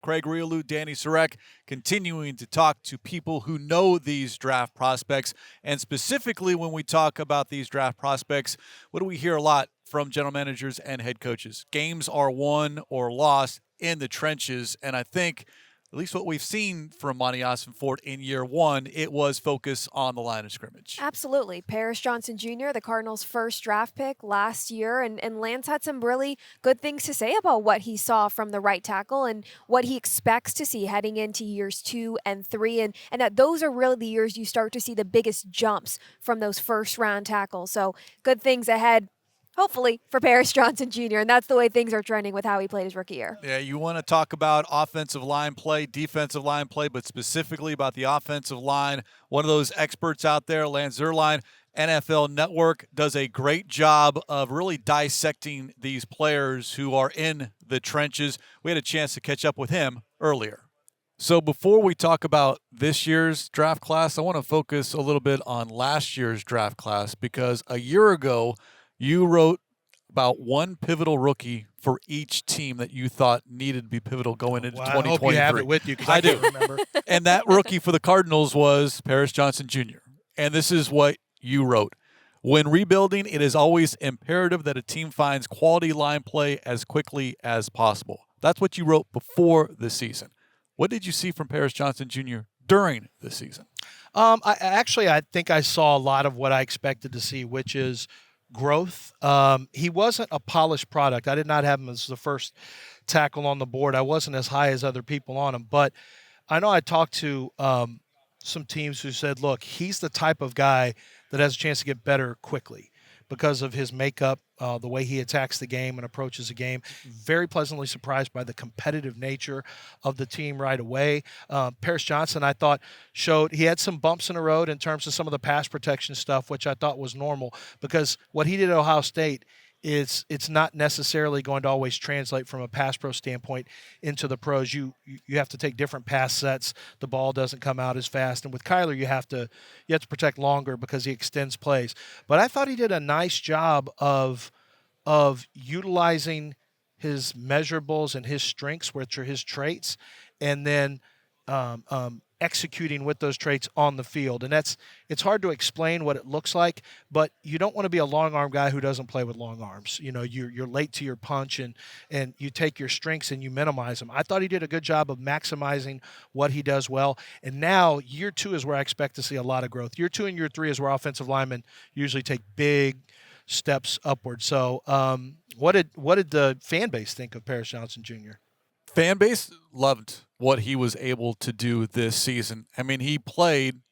Craig Grialou, Dani Sureck, continuing to talk to people who know these draft prospects. And specifically, when we talk about these draft prospects, what do we hear a lot from general managers and head coaches? Games are won or lost in the trenches. And I think, at least what we've seen from Monty Ossenfort in year one, it was focus on the line of scrimmage. Absolutely. Paris Johnson Jr., the Cardinals' first draft pick last year, and Lance had some really good things to say about what he saw from the right tackle and what he expects to see heading into years 2 and 3, and that those are really the years you start to see the biggest jumps from those first-round tackles. So good things ahead, hopefully, for Paris Johnson Jr., and that's the way things are trending with how he played his rookie year. Yeah, you want to talk about offensive line play, defensive line play, but specifically about the offensive line. One of those experts out there, Lance Zierlein, NFL Network, does a great job of really dissecting these players who are in the trenches. We had a chance to catch up with him earlier. So before we talk about this year's draft class, I want to focus a little bit on last year's draft class because a year ago, you wrote about one pivotal rookie for each team that you thought needed to be pivotal going into 2023. I hope you have it with you because I do remember. And that rookie for the Cardinals was Paris Johnson Jr. And this is what you wrote. When rebuilding, it is always imperative that a team finds quality line play as quickly as possible. That's what you wrote before the season. What did you see from Paris Johnson Jr. during the season? I think I saw a lot of what I expected to see, which is growth. He wasn't a polished product. I did not have him as the first tackle on the board. I wasn't as high as other people on him, but I know I talked to some teams who said, look, he's the type of guy that has a chance to get better quickly because of his makeup, the way he attacks the game and approaches the game. Very pleasantly surprised by the competitive nature of the team right away. Paris Johnson, I thought, showed he had some bumps in the road in terms of some of the pass protection stuff, which I thought was normal because what he did at Ohio State is it's not necessarily going to always translate from a pass pro standpoint into the pros. You have to take different pass sets. The ball doesn't come out as fast. And with Kyler, you have to protect longer because he extends plays. But I thought he did a nice job of utilizing his measurables and his strengths, which are his traits, and then executing with those traits on the field. And it's hard to explain what it looks like, but you don't want to be a long arm guy who doesn't play with long arms. You know, you're late to your punch and you take your strengths and you minimize them. I thought he did a good job of maximizing what he does well. And now year 2 is where I expect to see a lot of growth. Year 2 and year 3 is where offensive linemen usually take big steps upward. So what did the fan base think of Paris Johnson Jr.? Fan base loved what he was able to do this season. I mean, he played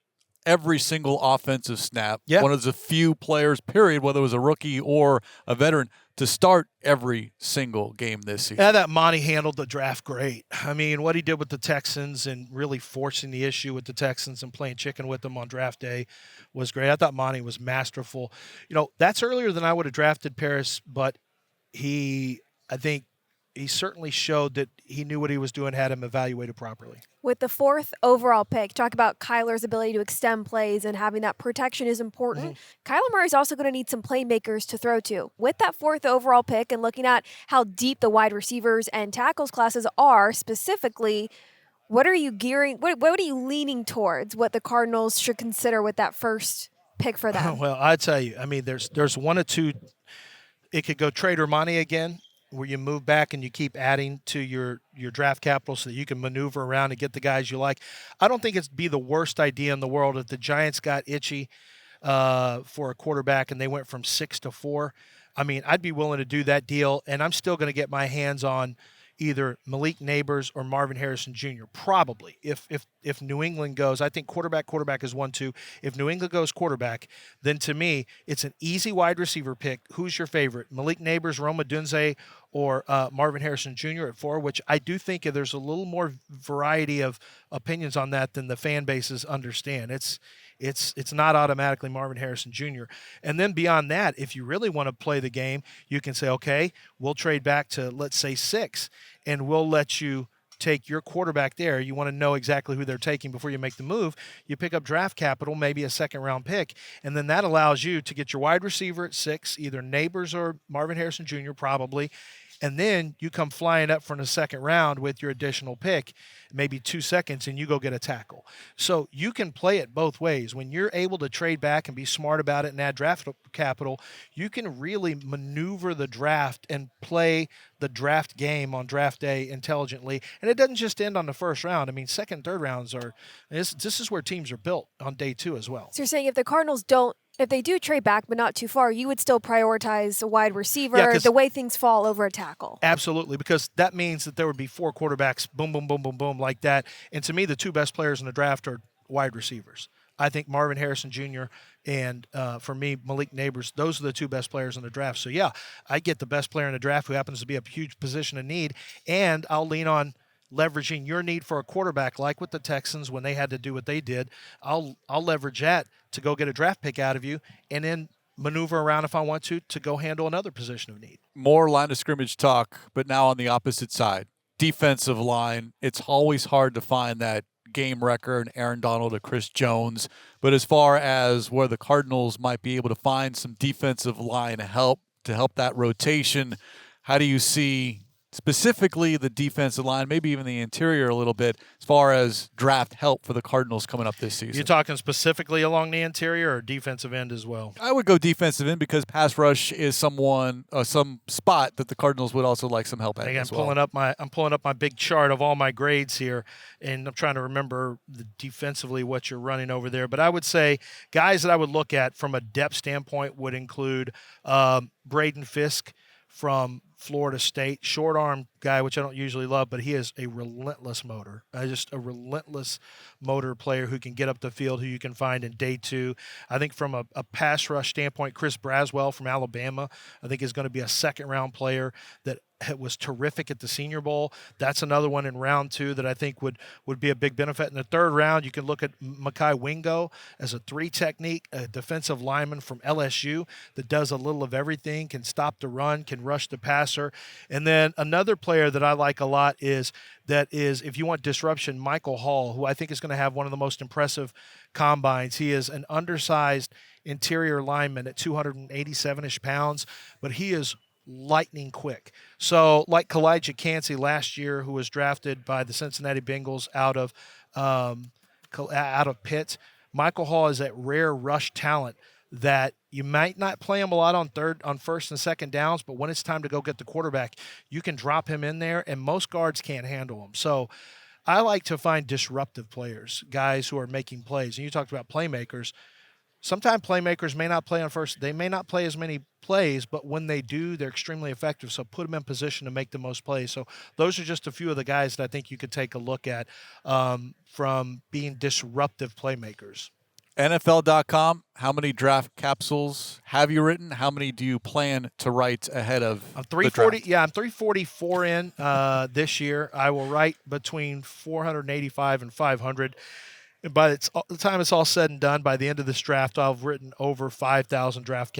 every single offensive snap. Yeah. One of the few players, period, whether it was a rookie or a veteran, to start every single game this season. Yeah, that Monty handled the draft great. I mean, what he did with the Texans and really forcing the issue with the Texans and playing chicken with them on draft day was great. I thought Monty was masterful. You know, that's earlier than I would have drafted Paris, but I think he certainly showed that he knew what he was doing, had him evaluated properly. With the 4th overall pick, talk about Kyler's ability to extend plays and having that protection is important. Kyler Murray's also going to need some playmakers to throw to. With that 4th overall pick and looking at how deep the wide receivers and tackles classes are specifically, what are you leaning towards what the Cardinals should consider with that first pick for them? Well, I tell you, I mean, there's one or two. It could go trade or money again, where you move back and you keep adding to your draft capital so that you can maneuver around and get the guys you like. I don't think it'd be the worst idea in the world if the Giants got itchy for a quarterback and they went from 6 to 4. I mean, I'd be willing to do that deal, and I'm still going to get my hands on either Malik Neighbors or Marvin Harrison Jr. Probably. If New England goes, I think quarterback is 1-2. If New England goes quarterback, then to me, it's an easy wide receiver pick. Who's your favorite? Malik Neighbors, Roma Dunze, or Marvin Harrison Jr. at 4, which I do think there's a little more variety of opinions on that than the fan bases understand. It's not automatically Marvin Harrison Jr. And then beyond that, if you really want to play the game, you can say, okay, we'll trade back to, let's say, 6, and we'll let you take your quarterback there. You want to know exactly who they're taking before you make the move. You pick up draft capital, maybe a second-round pick, and then that allows you to get your wide receiver at 6, either Neighbors or Marvin Harrison Jr. probably, and then you come flying up from the second round with your additional pick, maybe 2 seconds, and you go get a tackle. So you can play it both ways. When you're able to trade back and be smart about it and add draft capital, you can really maneuver the draft and play the draft game on draft day intelligently. And it doesn't just end on the first round. I mean, second, third rounds are this is where teams are built on day 2 as well. So you're saying if the Cardinals if they do trade back but not too far, you would still prioritize a wide receiver the way things fall over a tackle? Absolutely, because that means that there would be 4 quarterbacks, boom, boom, boom, boom, boom, like that. And to me, the 2 best players in the draft are wide receivers. I think Marvin Harrison Jr. and, for me, Malik Neighbors, those are the 2 best players in the draft. So, yeah, I get the best player in the draft who happens to be a huge position of need, and I'll lean on leveraging your need for a quarterback, like with the Texans when they had to do what they did. I'll leverage that to go get a draft pick out of you, and then maneuver around if I want to go handle another position of need. More line of scrimmage talk, but now on the opposite side. Defensive line, it's always hard to find that game wrecker, an Aaron Donald, a Chris Jones. But as far as where the Cardinals might be able to find some defensive line help to help that rotation, how do you see specifically the defensive line, maybe even the interior a little bit, as far as draft help for the Cardinals coming up this season? You're talking specifically along the interior or defensive end as well? I would go defensive end because pass rush is some spot that the Cardinals would also like some help at. I'm pulling up my big chart of all my grades here, and I'm trying to remember defensively what you're running over there. But I would say guys that I would look at from a depth standpoint would include Braden Fisk from Florida State, short arm guy, which I don't usually love, but he is a relentless motor. Just a relentless motor player who can get up the field, who you can find in day 2. I think from a pass rush standpoint, Chris Braswell from Alabama, I think is going to be a second-round player that was terrific at the Senior Bowl. That's another one in round 2 that I think would be a big benefit. In the third round, you can look at Mekhi Wingo as a 3 technique, a defensive lineman from LSU that does a little of everything, can stop the run, can rush the passer. And then another player that I like a lot is, if you want disruption, Michael Hall, who I think is going to have one of the most impressive combines. He is an undersized interior lineman at 287-ish pounds, but he is lightning quick. So like Kalijah Cansey last year, who was drafted by the Cincinnati Bengals out of Pitt, Michael Hall is that rare rush talent that you might not play him a lot on first and second downs, but when it's time to go get the quarterback, you can drop him in there, and most guards can't handle him. So I like to find disruptive players, guys who are making plays. And you talked about playmakers. Sometimes playmakers may not play on first. They may not play as many plays, but when they do, they're extremely effective. So put them in position to make the most plays. So those are just a few of the guys that I think you could take a look at from being disruptive playmakers. NFL.com, how many draft capsules have you written? How many do you plan to write ahead of I'm 340. Yeah, I'm 344 in this year. I will write between 485 and 500. And by the time it's all said and done, by the end of this draft, I've written over 5,000 draft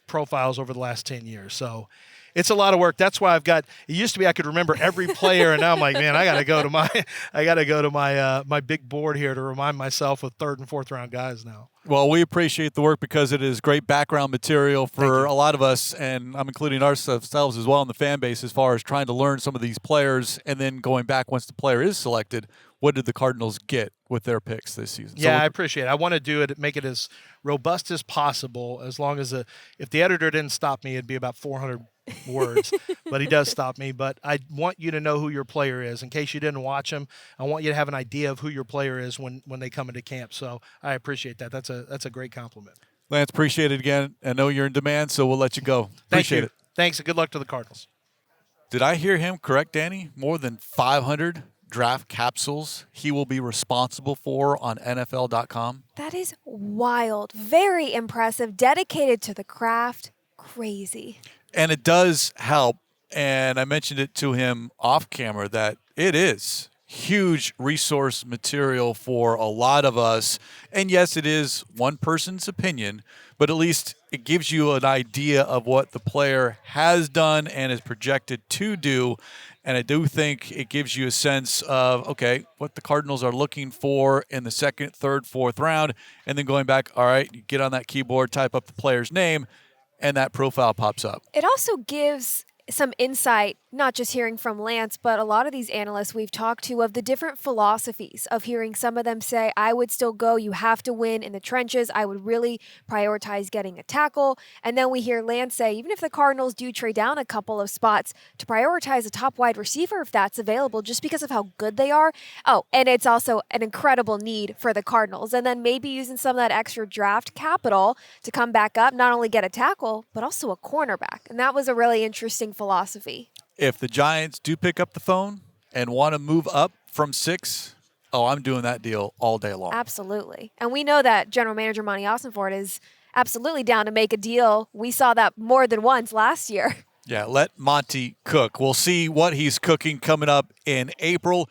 profiles over the last 10 years. So it's a lot of work. That's why it used to be I could remember every player, and now I'm like, man, I got to go to my big board here to remind myself of third and fourth round guys now. Well, we appreciate the work because it is great background material for a lot of us, and I'm including ourselves as well in the fan base as far as trying to learn some of these players and then going back once the player is selected. What did the Cardinals get with their picks this season? Yeah, I appreciate it. I want to do it, make it as robust as possible, as long as if the editor didn't stop me, it'd be about 400 words, but he does stop me. But I want you to know who your player is. In case you didn't watch him, I want you to have an idea of who your player is when they come into camp. So I appreciate that. That's a great compliment. Lance, appreciate it again. I know you're in demand, so we'll let you go. Appreciate it. Thanks, and good luck to the Cardinals. Did I hear him correct, Dani? More than 500 draft capsules he will be responsible for on NFL.com. That is wild. Very impressive. Dedicated to the craft. Crazy. And it does help, and I mentioned it to him off camera, that it is huge resource material for a lot of us. And yes, it is one person's opinion, but at least it gives you an idea of what the player has done and is projected to do. And I do think it gives you a sense of, okay, what the Cardinals are looking for in the second, third, fourth round, and then going back, all right, you get on that keyboard, type up the player's name, and that profile pops up. It also gives some insight, not just hearing from Lance, but a lot of these analysts we've talked to, of the different philosophies, of hearing some of them say, I would still go, you have to win in the trenches. I would really prioritize getting a tackle. And then we hear Lance say, even if the Cardinals do trade down a couple of spots, to prioritize a top wide receiver if that's available, just because of how good they are. Oh, and it's also an incredible need for the Cardinals. And then maybe using some of that extra draft capital to come back up, not only get a tackle, but also a cornerback. And that was a really interesting philosophy. If the Giants do pick up the phone and want to move up from 6, I'm doing that deal all day long. Absolutely. And we know that General Manager Monty Ossenfort is absolutely down to make a deal. We saw that more than once last year. Yeah, let Monty cook. We'll see what he's cooking coming up in April.